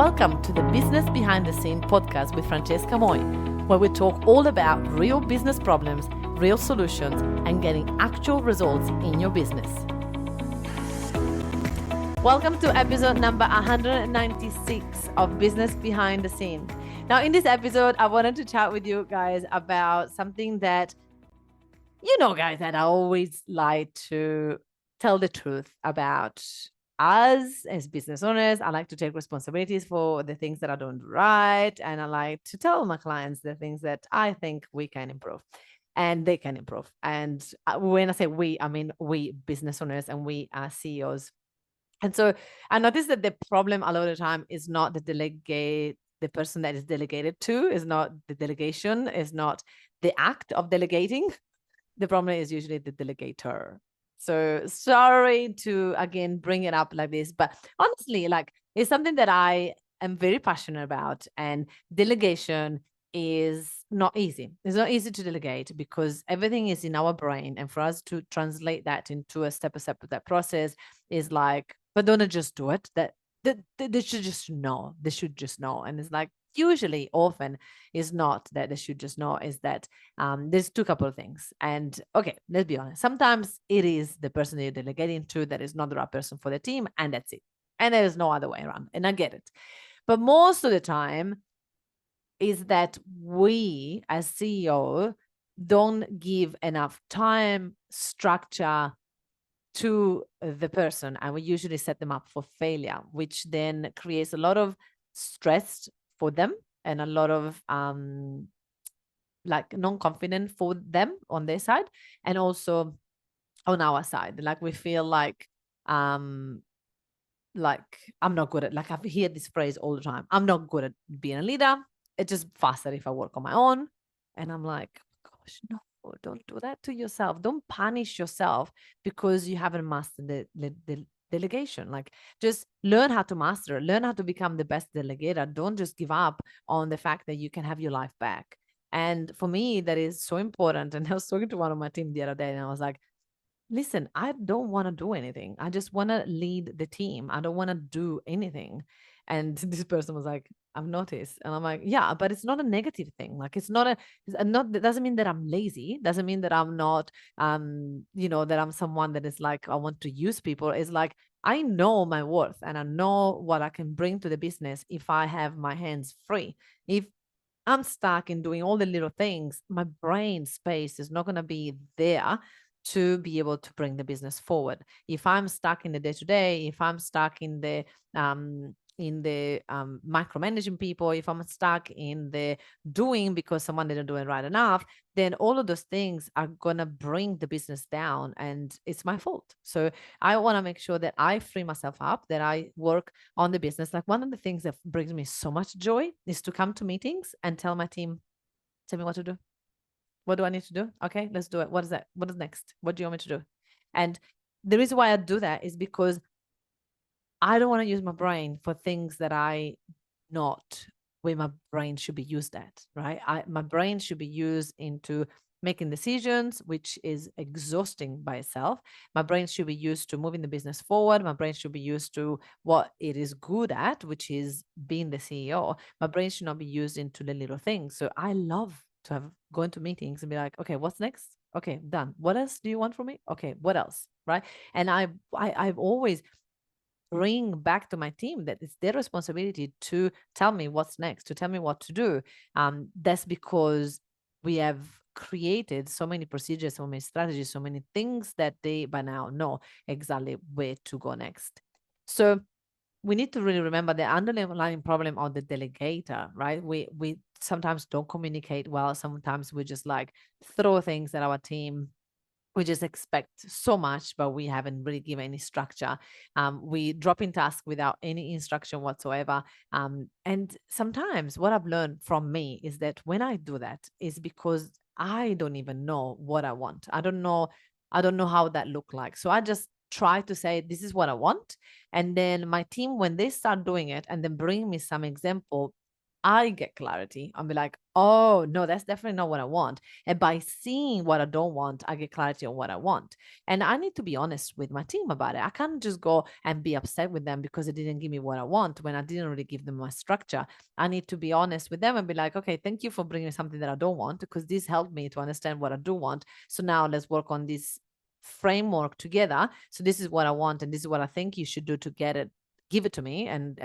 Welcome to the Business Behind the Scene podcast with Francesca Moi, where we talk all about real business problems, real solutions, and getting actual results in your business. Welcome to episode number 196 of Business Behind the Scene. Now, in this episode, I wanted to chat with you guys about something that, guys, that I always like to tell the truth about. Us as business owners, I like to take responsibilities for the things that I don't do right. And I like to tell my clients the things that I think we can improve and they can improve. And when I say we, I mean we business owners and we are CEOs. And so I noticed that the problem a lot of the time is not the person that is delegated to, is not the delegation, is not the act of delegating. The problem is usually the delegator. So sorry to, again, bring it up like this, but honestly, it's something that I am very passionate about, and delegation is not easy. It's not easy to delegate because everything is in our brain. And for us to translate that into a step-by-step of that process is like, but don't just do it. They should just know. They should just know. And it's like, usually, often is not that they should just know, is that there's two couple of things. And okay, let's be honest. Sometimes it is the person that you're delegating to that is not the right person for the team, and that's it. And there is no other way around. And I get it. But most of the time is that we as CEO don't give enough time, structure to the person, and we usually set them up for failure, which then creates a lot of stress for them and a lot of non-confident for them on their side, and also on our side. Like we feel like I'm not good at, I hear this phrase all the time, I'm not good at being a leader. It's just faster if I work on my own. And I'm like, gosh, no, don't do that to yourself. Don't punish yourself because you haven't mastered the delegation. Just learn how to master it. Learn how to become the best delegator. Don't just give up on the fact that you can have your life back. And for me, that is so important. And I was talking to one of my team the other day, and I was like, listen, I don't want to do anything. I just want to lead the team. I don't want to do anything. And this person was like, I've noticed. And I'm like, yeah, but it's not a negative thing. It doesn't mean that I'm lazy. Doesn't mean that I'm not, that I'm someone that is like, I want to use people. It's like, I know my worth and I know what I can bring to the business if I have my hands free. If I'm stuck in doing all the little things, my brain space is not going to be there to be able to bring the business forward. If I'm stuck in the day-to-day, if I'm stuck in the micromanaging people, if I'm stuck in the doing because someone didn't do it right enough, then all of those things are going to bring the business down, and it's my fault. So I want to make sure that I free myself up, that I work on the business. Like, one of the things that brings me so much joy is to come to meetings and tell my team, tell me what to do. What do I need to do? Okay, let's do it. What is that? What is next? What do you want me to do? And the reason why I do that is because I don't want to use my brain for things that I not where my brain should be used at, right? My brain should be used into making decisions, which is exhausting by itself. My brain should be used to moving the business forward. My brain should be used to what it is good at, which is being the CEO. My brain should not be used into the little things. So I love to have go into meetings and be like, okay, what's next? Okay, done. What else do you want from me? Okay, what else? Right. And I've always bring back to my team that it's their responsibility to tell me what's next, to tell me what to do. That's because we have created so many procedures, so many strategies, so many things that they by now know exactly where to go next. So we need to really remember the underlying problem of the delegator, right? We sometimes don't communicate well. Sometimes we just throw things at our team. We just expect so much, but we haven't really given any structure. We drop in tasks without any instruction whatsoever. And sometimes what I've learned from me is that when I do that is because I don't even know what I want. I don't know how that look like. So I just try to say, this is what I want. And then my team, when they start doing it and then bring me some example, I get clarity. I'll be like, Oh, no, that's definitely not what I want. And by seeing what I don't want, I get clarity on what I want. And I need to be honest with my team about it. I can't just go and be upset with them because they didn't give me what I want when I didn't really give them my structure. I need to be honest with them and be like, okay, thank you for bringing something that I don't want, because this helped me to understand what I do want. So now let's work on this framework together. So this is what I want, and this is what I think you should do to get it. Give it to me and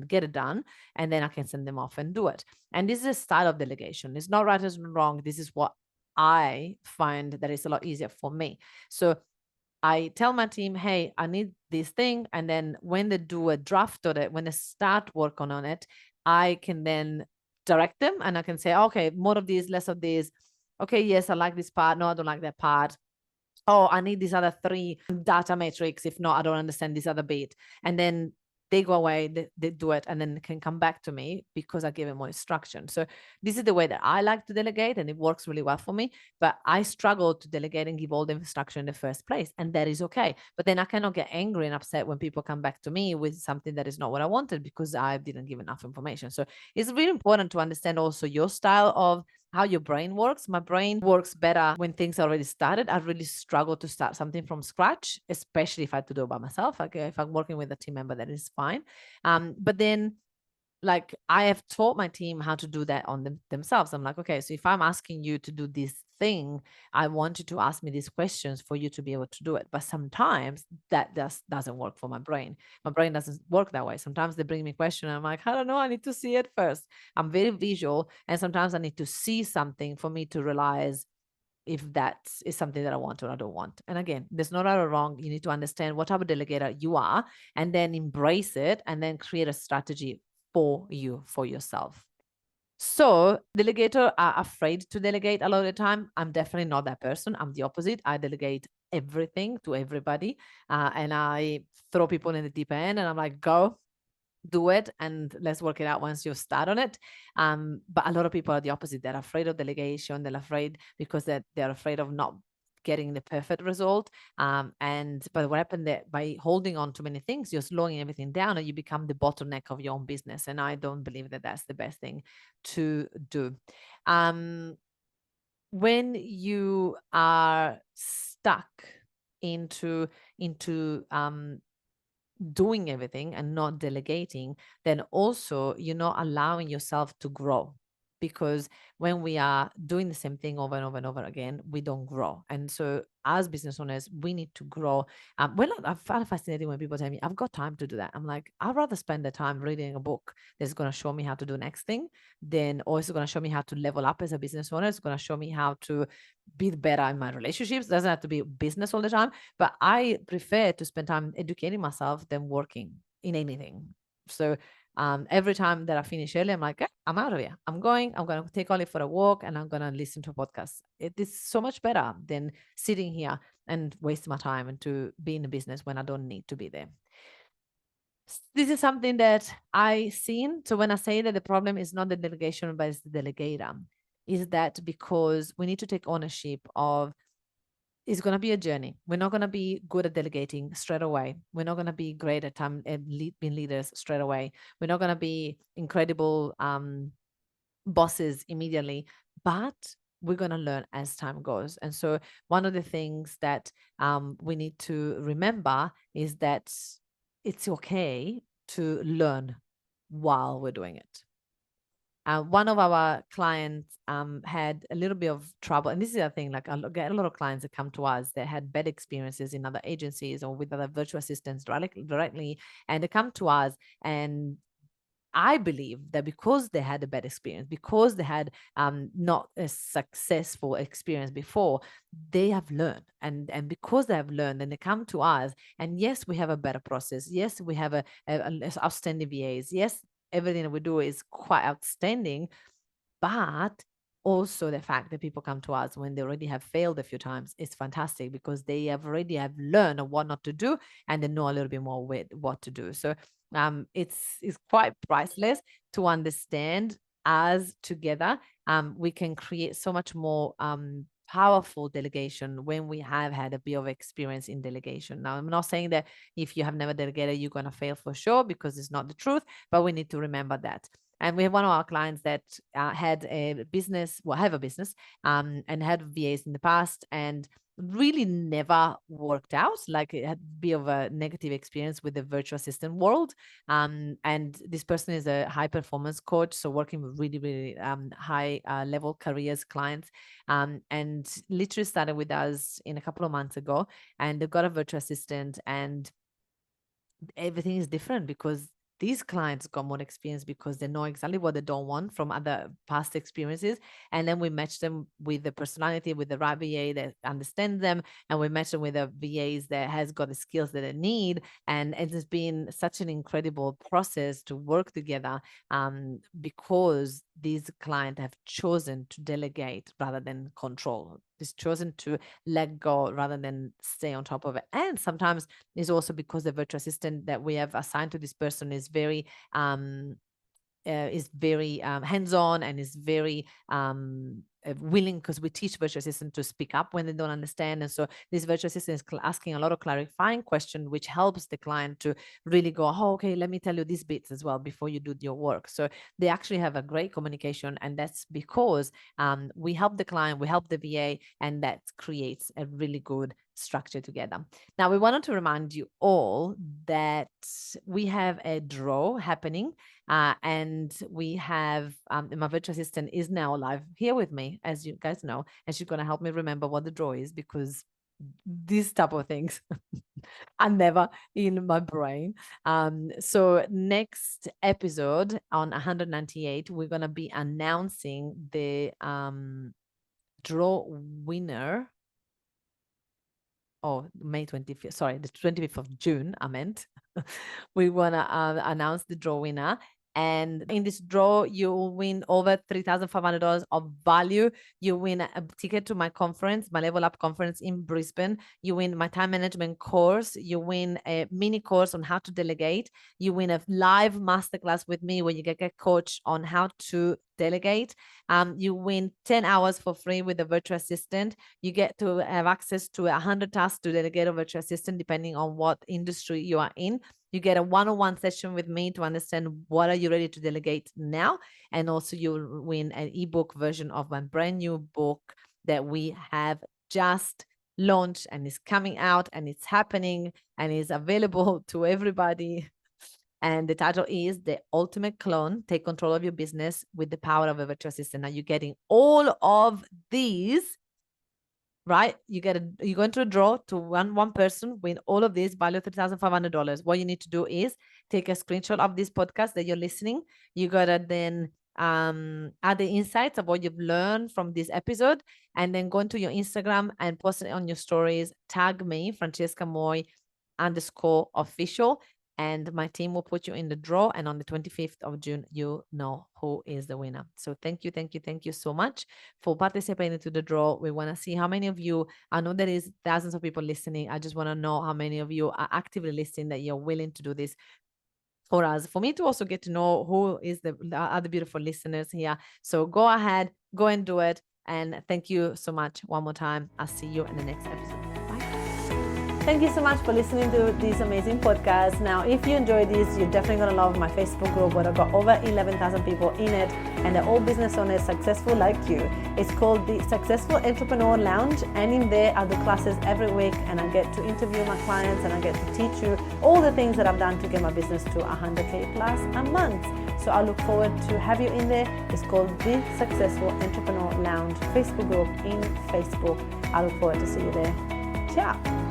get it done, and then I can send them off and do it. And this is a style of delegation. It's not right or wrong. This is what I find that is a lot easier for me. So I tell my team, hey, I need this thing. And then when they do a draft of it, when they start working on it, I can then direct them and I can say, okay, more of this, less of this. Okay, yes, I like this part. No, I don't like that part. Oh, I need these other 3 data metrics. If not, I don't understand this other bit. And then they go away, they do it, and then can come back to me because I give them more instruction. So this is the way that I like to delegate, and it works really well for me. But I struggle to delegate and give all the instruction in the first place, and that is okay. But then I cannot get angry and upset when people come back to me with something that is not what I wanted because I didn't give enough information. So it's really important to understand also your style of how your brain works. My brain works better when things are already started. I really struggle to start something from scratch, especially if I have to do it by myself. Like if I'm working with a team member, that is fine. But then like I have taught my team how to do that on themselves. I'm like, okay, so if I'm asking you to do this thing, I want you to ask me these questions for you to be able to do it. But sometimes that doesn't work for my brain. My brain doesn't work that way. Sometimes they bring me a question and I'm like, I don't know, I need to see it first. I'm very visual, and sometimes I need to see something for me to realize if that is something that I want or I don't want. And again, there's no right or wrong. You need to understand what type of delegator you are and then embrace it and then create a strategy for you, for yourself. So delegator are afraid to delegate a lot of the time. I'm definitely not that person. I'm the opposite. I delegate everything to everybody, and I throw people in the deep end and I'm like, go, do it, and let's work it out once you start on it. But a lot of people are the opposite. They're afraid of delegation. They're afraid because they're afraid of not getting the perfect result. But what happened that by holding on to many things, you're slowing everything down and you become the bottleneck of your own business. And I don't believe that that's the best thing to do. When you are stuck into doing everything and not delegating, then also you're not allowing yourself to grow. Because when we are doing the same thing over and over and over again, we don't grow. And so, as business owners, we need to grow. I find it fascinating when people tell me, I've got time to do that. I'm like, I'd rather spend the time reading a book that's going to show me how to do next thing, then also going to show me how to level up as a business owner. It's going to show me how to be better in my relationships. It doesn't have to be business all the time, but I prefer to spend time educating myself than working in anything. So every time that I finish early, I'm like, I'm out of here. I'm going to take Ollie for a walk and I'm going to listen to a podcast. It is so much better than sitting here and wasting my time and to be in a business when I don't need to be there. This is something that I seen. So when I say that the problem is not the delegation, but it's the delegator, is that because we need to take ownership of, it's going to be a journey. We're not going to be good at delegating straight away. We're not going to be great at being leaders straight away. We're not going to be incredible bosses immediately, but we're going to learn as time goes. And so one of the things that we need to remember is that it's okay to learn while we're doing it. One of our clients had a little bit of trouble, and this is the thing, like I get a lot of clients that come to us that had bad experiences in other agencies or with other virtual assistants directly, and they come to us, and I believe that because they had a bad experience, because they had not a successful experience before, they have learned. And because they have learned, then they come to us. And yes, we have a better process. Yes, we have a outstanding VAs. Yes, everything that we do is quite outstanding. But also the fact that people come to us when they already have failed a few times is fantastic, because they have already have learned what not to do and they know a little bit more with what to do. So it's quite priceless to understand, as together we can create so much more powerful delegation when we have had a bit of experience in delegation. Now, I'm not saying that if you have never delegated, you're going to fail for sure, because it's not the truth, but we need to remember that. And we have one of our clients that had a business, well, have a business, and had VAs in the past, and really never worked out. Like, it had a bit of a negative experience with the virtual assistant world. And this person is a high performance coach, so working with really, really high level careers clients, and literally started with us in a couple of months ago, and they've got a virtual assistant, and everything is different because these clients got more experience because they know exactly what they don't want from other past experiences. And then we match them with the personality, with the right VA that understands them. And we match them with the VAs that has got the skills that they need. And it has been such an incredible process to work together, because these clients have chosen to delegate rather than control. It's chosen to let go rather than stay on top of it. And sometimes it's also because the virtual assistant that we have assigned to this person is very hands-on, and is very willing, because we teach virtual assistant to speak up when they don't understand. And so this virtual assistant is asking a lot of clarifying questions, which helps the client to really go, oh, okay, let me tell you these bits as well before you do your work. So they actually have a great communication, and that's because we help the client, we help the VA, and that creates a really good structure together. Now, we wanted to remind you all that we have a draw happening, and we have my virtual assistant is now live here with me, as you guys know, and she's going to help me remember what the draw is, because these type of things are never in my brain. So next episode on 198, we're going to be announcing the draw winner. Oh, May 25th, sorry, the 25th of June, I meant. We want to announce the draw winner. And in this draw, you will win over $3,500 of value. You win a ticket to my conference, my Level Up conference in Brisbane. You win my time management course. You win a mini course on how to delegate. You win a live masterclass with me where you get a coach on how to delegate. You win 10 hours for free with a virtual assistant. You get to have access to 100 tasks to delegate a virtual assistant, depending on what industry you are in. You get a one-on-one session with me to understand what are you ready to delegate now. And also you'll win an ebook version of my brand new book that we have just launched, and is coming out, and it's happening, and is available to everybody. And the title is The Ultimate Clone, Take Control of Your Business with the Power of a Virtual Assistant. Now you're getting all of these, right? You go into a draw to one person, win all of this, value $3,500. What you need to do is take a screenshot of this podcast that you're listening. You gotta then add the insights of what you've learned from this episode, and then go into your Instagram and post it on your stories. Tag me, Francesca Moi _official, and my team will put you in the draw. And on the 25th of June, you know who is the winner. So thank you so much for participating to the draw. We want to see how many of you, I know there is thousands of people listening. I just want to know how many of you are actively listening, that you're willing to do this for us, for me to also get to know who is the other beautiful listeners here. So go ahead, go and do it. And thank you so much one more time. I'll see you in the next episode. Thank you so much for listening to this amazing podcast. Now, if you enjoyed this, you're definitely going to love my Facebook group, where I've got over 11,000 people in it, and they're all business owners successful like you. It's called the Successful Entrepreneur Lounge, and in there I do classes every week, and I get to interview my clients, and I get to teach you all the things that I've done to get my business to 100K plus a month. So I look forward to have you in there. It's called the Successful Entrepreneur Lounge Facebook group in Facebook. I look forward to see you there. Ciao.